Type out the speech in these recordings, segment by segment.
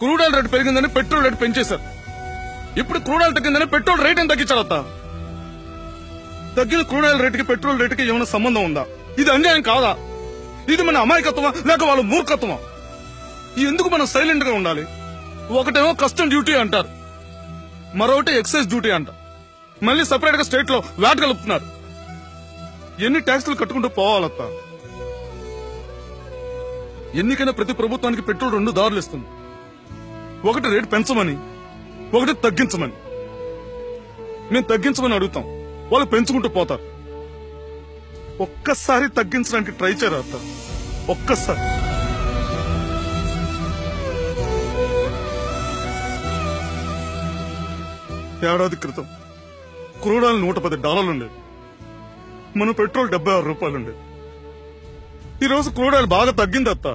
Crude oil rate పెరిగిందని petrol rate పెంచేశారు. ఇప్పుడు crude oil తగ్గిందని పెట్రోల్ రేట్ ఎంత తగ్గించారు అత్త? తగ్గిన క్రూడ్ ఆయిల్ రేటుకి పెట్రోల్ రేటుకి ఏమైనా సంబంధం ఉందా? ఇది అన్యాయం కాదా? ఇది మన అమాయకత్వమా లేక వాళ్ళ మూర్ఖత్వమా? ఎందుకు మనం సైలెంట్ గా ఉండాలి? ఒకటేమో కస్టమ్ డ్యూటీ అంటారు, మరొకటి ఎక్సైజ్ డ్యూటీ అంట. మళ్ళీ సెపరేట్ గా స్టేట్ లో వ్యాట్ కలుపుతున్నారు. ఎన్ని ట్యాక్సులు కట్టుకుంటూ పోవాలత్తా? ఎన్నికైనా ప్రతి ప్రభుత్వానికి పెట్రోల్ 2 దారులు ఇస్తుంది. ఒకటి రేటు పెంచమని, ఒకటి తగ్గించమని. మేము తగ్గించమని అడుగుతాం, వాళ్ళు పెంచుకుంటూ పోతారు. ఒక్కసారి తగ్గించడానికి ట్రై చేయరా అత్త? ఒక్కసారి. ఏడాది క్రితం క్రూడ్ ఆయిల్ $110 ఉండేది. మన పెట్రోల్ $76 ఉండేది. ఈరోజు క్రూడ్ ఆయిల్ బాగా తగ్గింది అత్త.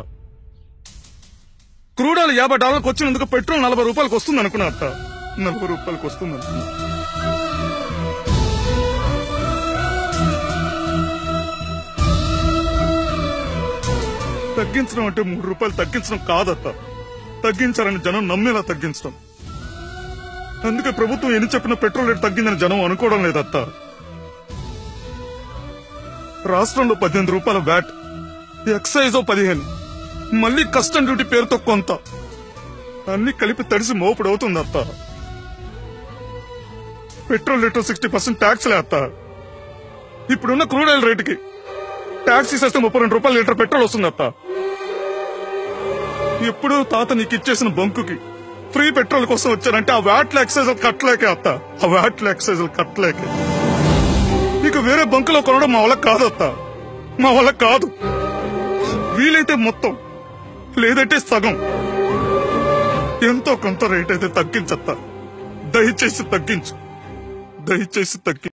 క్రూడ్ ఆయిల్ $50 వచ్చినందుకు పెట్రోల్ $40 వస్తుంది అనుకున్నా అత్త. $40 వస్తుంది అనుకున్నా. తగ్గించడం అంటే $3 తగ్గించడం కాదత్త. తగ్గించారని జనం నమ్మేలా తగ్గించడం. అందుకే ప్రభుత్వం ఎన్ని చెప్పినా పెట్రోల్ రేట్ తగ్గిందని జనం అనుకోవడం లేదత్త. రాష్ట్రంలో $18 వ్యాట్, ఎక్సైజ్ 15, మళ్ళీ కస్టమ్ డ్యూటీ పేరుతో కొంత, అన్ని కలిపి తడిసి మోపుడు అవుతుంది అత్త. పెట్రోల్ రేటు 60% ట్యాక్స్లే అత్త. ఇప్పుడున్న క్రూడ్ ఆయిల్ రేటుకి ట్యాక్స్ ఇస్తే $32 లీటర్ పెట్రోల్ వస్తుంది అత్త. ఎప్పుడు తాత నీకు ఇచ్చేసిన బంకుకి ఫ్రీ పెట్రోల్ కోసం వచ్చారంటే ఆ వ్యాట్ల ఎక్సైజ్ కట్టలేకే అత్త. ఆ వ్యాట్ల ఎక్సైజ్ కట్టలేకే. ఇక వేరే బంకులో కొనడం మా వల్ల కాదు అత్త. మా వల్ల కాదు. వీలైతే మొత్తం, లేదంటే సగం, ఎంతో కొంత రేట్ అయితే తగ్గించత్తా. దయచేసి తగ్గించు, దయచేసి తగ్గించు.